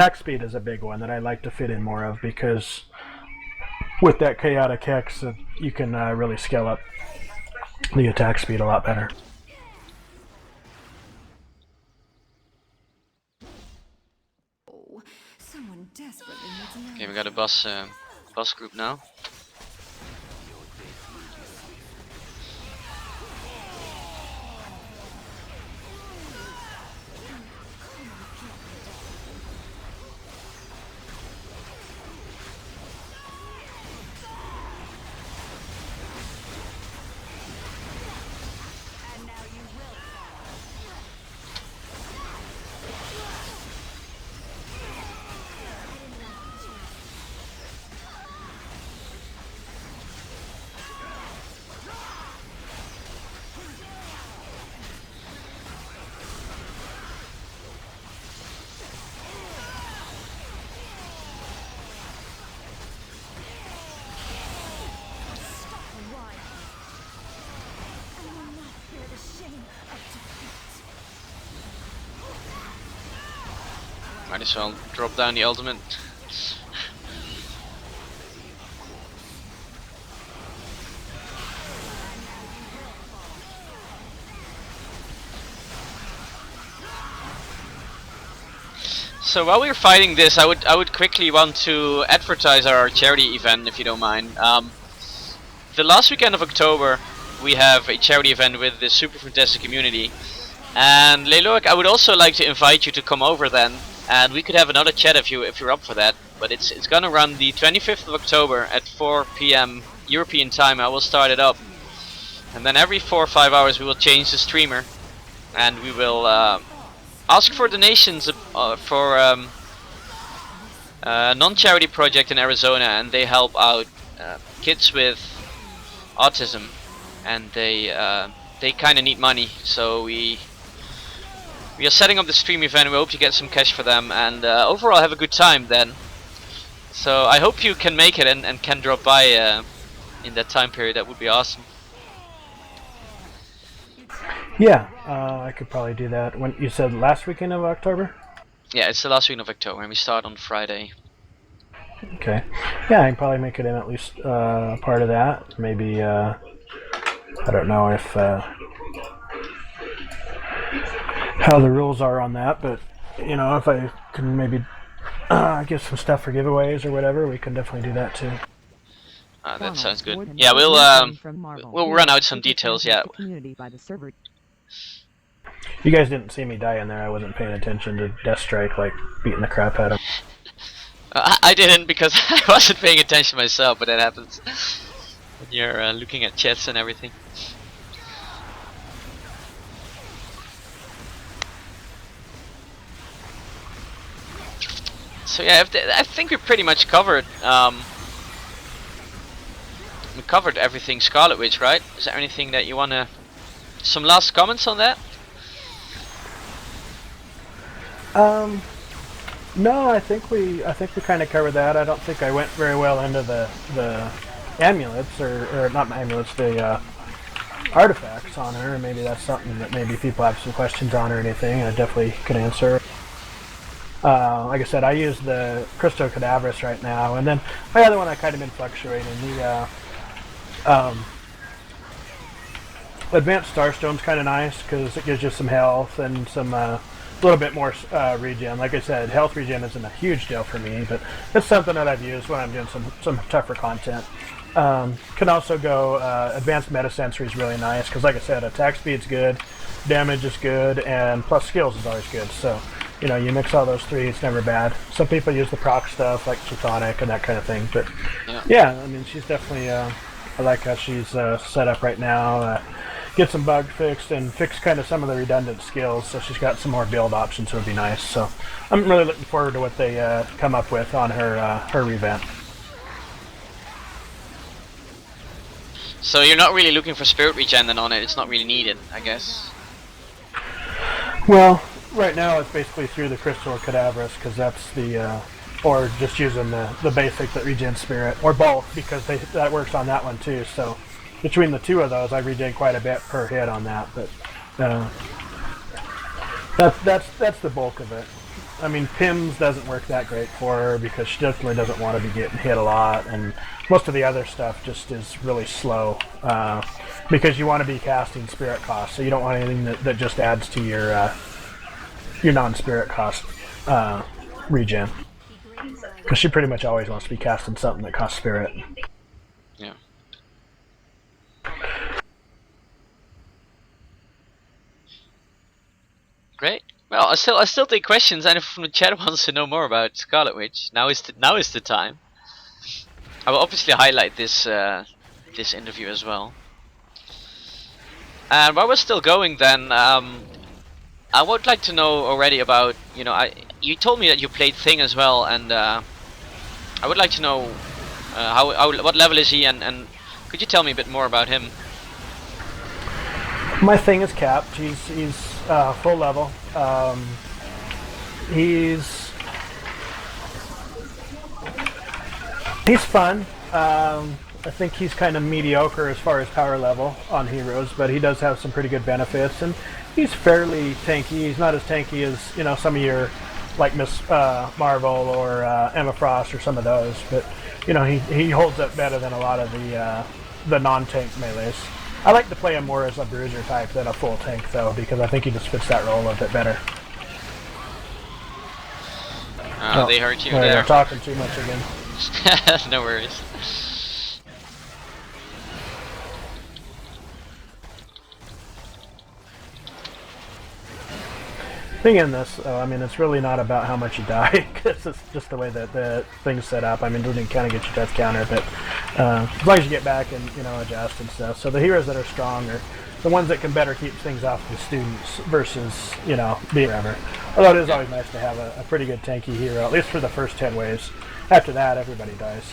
attack speed is a big one that I like to fit in more of because with that chaotic hex, you can really scale up the attack speed a lot better. Okay, we got a boss group now. Might as well drop down the ultimate. So while we're fighting this, I would quickly want to advertise our charity event, if you don't mind. The last weekend of October, we have a charity event with the Super Fantastic community, and Leloric, I would also like to invite you to come over then, and we could have another chat if you're up for that. But it's gonna run the 25th of October at 4 p.m. European time. I will start it up, and then every 4 or 5 hours we will change the streamer, and we will ask for donations for a non-charity project in Arizona, and they help out kids with autism, and they kind of need money. So we are setting up the stream event. We hope to get some cash for them, and overall have a good time then. So I hope you can make it and can drop by in that time period. That would be awesome. Yeah, I could probably do that. When you said last weekend of October? Yeah, it's the last week of October, and we start on Friday. Okay. Yeah, I can probably make it in at least part of that. Maybe, I don't know if how the rules are on that, but you know, if I can maybe get some stuff for giveaways or whatever, we can definitely do that too. That sounds good. Yeah, we'll run out some details. Yeah. You guys didn't see me die in there. I wasn't paying attention to Death Strike, like beating the crap out of him. I didn't, because I wasn't paying attention myself, but that happens when you're looking at chats and everything. So yeah, I think we pretty much covered. We covered everything Scarlet Witch, right? Is there anything that you wanna? Some last comments on that? No, I think we kind of covered that. I don't think I went very well into the amulets or not amulets, the artifacts on her. Maybe that's something that maybe people have some questions on or anything. I definitely could answer. Like I said, I use the Crystal Cadaverous right now, and then my other one I kind of been fluctuating. The Advanced Starstone's kind of nice because it gives you some health and some little bit more regen. Like I said, health regen isn't a huge deal for me, but it's something that I've used when I'm doing some tougher content. Can also go Advanced Meta Sensory is really nice because, like I said, attack speed's good, damage is good, and plus skills is always good. So, you know, you mix all those three, it's never bad. Some people use the proc stuff like Plutonic and that kind of thing, but yeah, I mean, she's definitely. I like how she's set up right now. Get some bug fixed and fix kind of some of the redundant skills, so she's got some more build options. Would be nice. So I'm really looking forward to what they come up with on her revamp. So you're not really looking for spirit regen then on it. It's not really needed, I guess. Well, right now it's basically through the Crystal Cadaverous because that's the or just using the basic that regen spirit, or both, because that works on that one too. So between the two of those, I regen quite a bit per hit on that. But that's the bulk of it. I mean, Pims doesn't work that great for her because she definitely doesn't want to be getting hit a lot, and most of the other stuff just is really slow because you want to be casting spirit cost, so you don't want anything that just adds to your non-spirit cost regen. Because she pretty much always wants to be casting something that costs spirit. Yeah. Great. Well, I still take questions. And if from the chat wants to know more about Scarlet Witch, now is the time. I will obviously highlight this this interview as well. And while we're still going, then I would like to know already about you told me that you played Thing as well, and I would like to know what level is he, and could you tell me a bit more about him? My Thing is capped. He's full level. He's fun. I think he's kind of mediocre as far as power level on heroes, but he does have some pretty good benefits, and he's fairly tanky. He's not as tanky as some of your like Miss Marvel or Emma Frost or some of those, but he holds up better than a lot of the non-tank melees. I like to play him more as a bruiser type than a full tank though, because I think he just fits that role a bit better. They hurt you there. there. I'm talking too much again. No worries. Thing in this, I mean, it's really not about how much you die, because it's just the way that the thing's set up. I mean, it doesn't kind of get your death counter, but as long as you get back and adjust and stuff. So the heroes that are strong are the ones that can better keep things off the students versus be forever. Although it is always nice to have a pretty good tanky hero, at least for the first 10 waves. After that, everybody dies.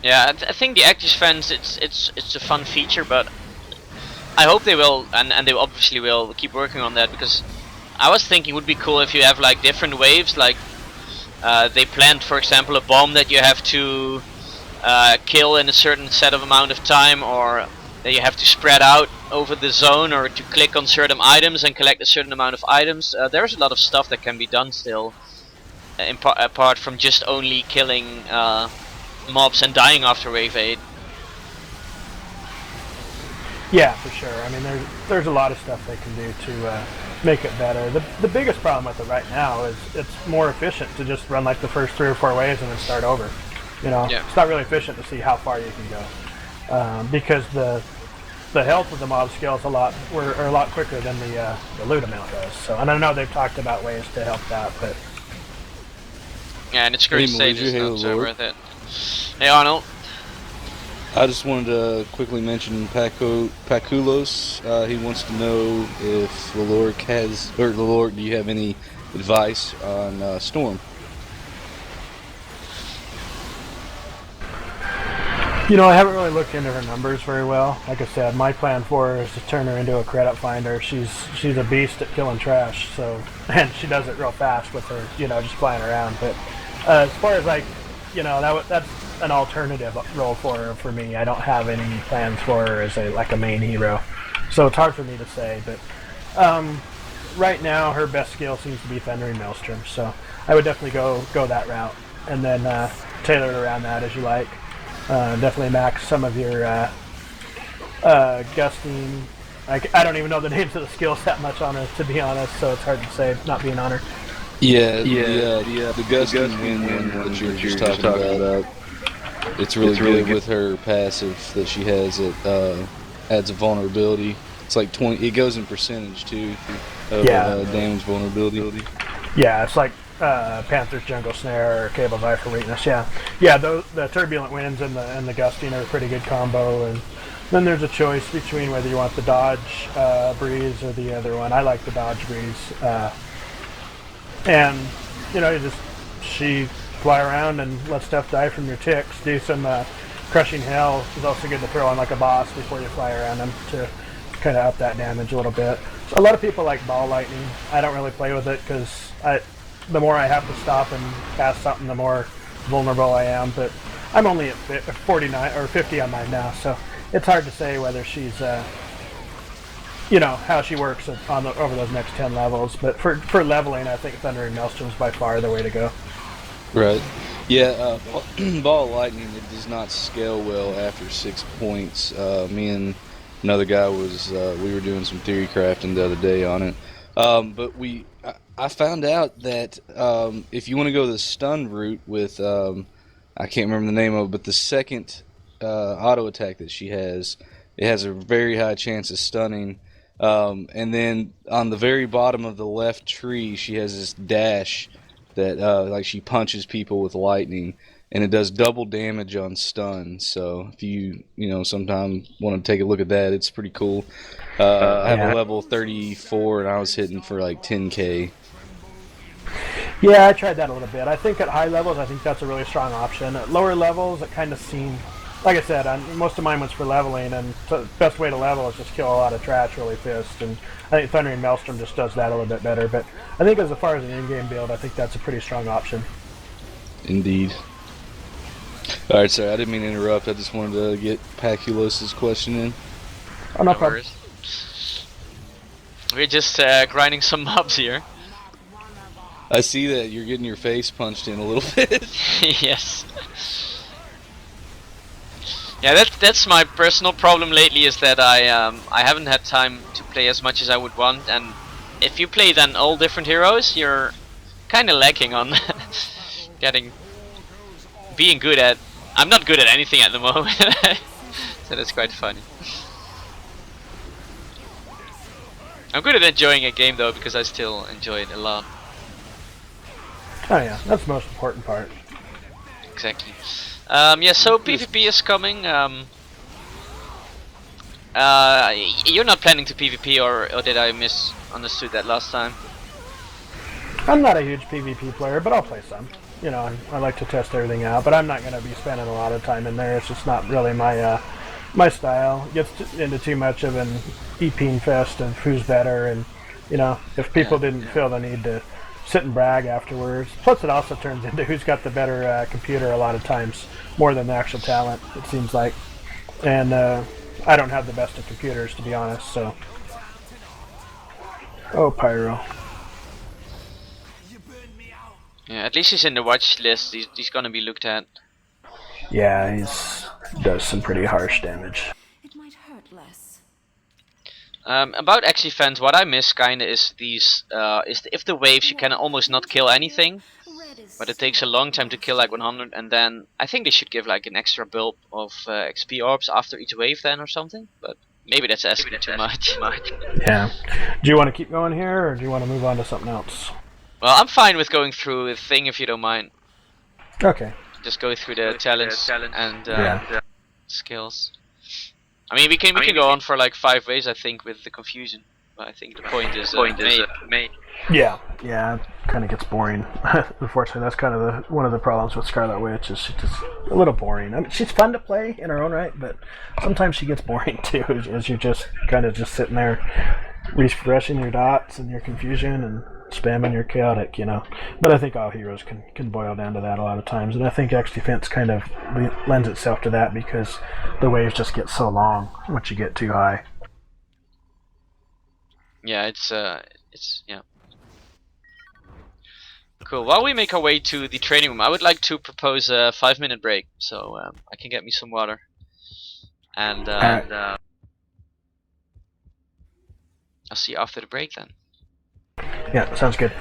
Yeah, I think the active fence it's a fun feature, but I hope they will, and they obviously will keep working on that, because I was thinking it would be cool if you have like different waves, like they plant, for example, a bomb that you have to kill in a certain set of amount of time, or that you have to spread out over the zone, or to click on certain items and collect a certain amount of items. There's a lot of stuff that can be done still, apart from just only killing mobs and dying after wave 8. Yeah, for sure. I mean, there's a lot of stuff they can do to make it better. The biggest problem with it right now is it's more efficient to just run like the first 3 or 4 waves and then start over. Yeah. It's not really efficient to see how far you can go because the health of the mob scales are a lot quicker than the loot amount does. So, and I know they've talked about ways to help that, but yeah, and it's great stages, not so worth it. Hey Arnold. I just wanted to quickly mention Paculos. He wants to know if Leloric, do you have any advice on Storm? I haven't really looked into her numbers very well. Like I said, my plan for her is to turn her into a credit finder. She's a beast at killing trash, so, and she does it real fast with her, just flying around. But as far as like, that's an alternative role for me. I don't have any plans for her as a main hero, so it's hard for me to say. But right now, her best skill seems to be Thundering Maelstrom, so I would definitely go that route, and then tailor it around that as you like. Definitely max some of your gusting. I don't even know the names of the skills that much on her, to be honest, so it's hard to say, not being on her. The gusting wind that you're just talking about. It's really good with her passive that she has. It adds a vulnerability. It's like 20. It goes in percentage too of damage vulnerability. Yeah, it's like Panther's Jungle Snare or Cable's Eye for Weakness. Yeah. The Turbulent Winds and the Gusting are a pretty good combo, and then there's a choice between whether you want the Dodge Breeze or the other one. I like the Dodge Breeze, and she fly around and let stuff die from your ticks. Do some Crushing Hail is also good to throw on like a boss before you fly around them to kind of up that damage a little bit. So a lot of people like Ball Lightning. I don't really play with it because the more I have to stop and cast something, the more vulnerable I am. But I'm only at 49 or 50 on mine now, so it's hard to say whether she's how she works over those next 10 levels. But for leveling, I think Thundering Maelstrom's by far the way to go. Right. Yeah, Ball of Lightning, it does not scale well after 6 points. Me and another guy we were doing some theory crafting the other day on it. But I found out that if you want to go the stun route with, I can't remember the name of it, but the second auto attack that she has, it has a very high chance of stunning. And then on the very bottom of the left tree, she has this dash that like she punches people with lightning, and it does double damage on stun. So if you sometime want to take a look at that, it's pretty cool. I have a level 34, and I was hitting for like 10k. Yeah, I tried that a little bit. I think at high levels, I think that's a really strong option. At lower levels, it kind of seemed, like I said, most of mine was for leveling, and the best way to level is just kill a lot of trash really fast. And I think Thundering Maelstrom just does that a little bit better. But I think as far as an in-game build, I think that's a pretty strong option. Indeed. All right, sorry, I didn't mean to interrupt. I just wanted to get Paculos's question in. Oh, no problem. We're just grinding some mobs here. I see that you're getting your face punched in a little bit. Yes. Yeah, that's my personal problem lately, is that I haven't had time to play as much as I would want, and if you play then all different heroes, you're kind of lacking on being good at. I'm not good at anything at the moment, so that's quite funny. I'm good at enjoying a game though, because I still enjoy it a lot. Oh yeah, that's the most important part. Exactly. Yeah, so PvP is coming. You're not planning to PvP, or did I misunderstood that last time? I'm not a huge PvP player, but I'll play some. I like to test everything out, but I'm not going to be spending a lot of time in there. It's just not really my style. It gets into too much of an EPing fest of who's better, and if people didn't feel the need to sit and brag afterwards. Plus, it also turns into who's got the better computer a lot of times, more than the actual talent, it seems like. And I don't have the best of computers, to be honest, so. Oh, Pyro. Yeah, at least he's in the watch list. He's gonna be looked at. Yeah, he does some pretty harsh damage. It might hurt less. About X fans, what I miss kinda is these. If the waves you can almost not kill anything, but it takes a long time to kill like 100, and then I think they should give like an extra bulb of XP orbs after each wave then or something. But maybe that's asking too much. Yeah. Do you want to keep going here, or do you want to move on to something else? Well, I'm fine with going through the thing if you don't mind. Okay. Just go through the talents and skills. I mean, we can go on for like 5 ways, I think, with the confusion. But I think the point is made. Yeah, it kind of gets boring. Unfortunately, that's kind of one of the problems with Scarlet Witch, is she's just a little boring. I mean, she's fun to play in her own right, but sometimes she gets boring too, as you're just kind of just sitting there refreshing your dots and your confusion and spamming your chaotic, But I think all heroes can boil down to that a lot of times, and I think X Defense kind of lends itself to that because the waves just get so long once you get too high. Yeah, it's yeah. Cool. While we make our way to the training room, I would like to propose a 5-minute break, so I can get me some water, and I'll see you after the break then. Yeah, sounds good.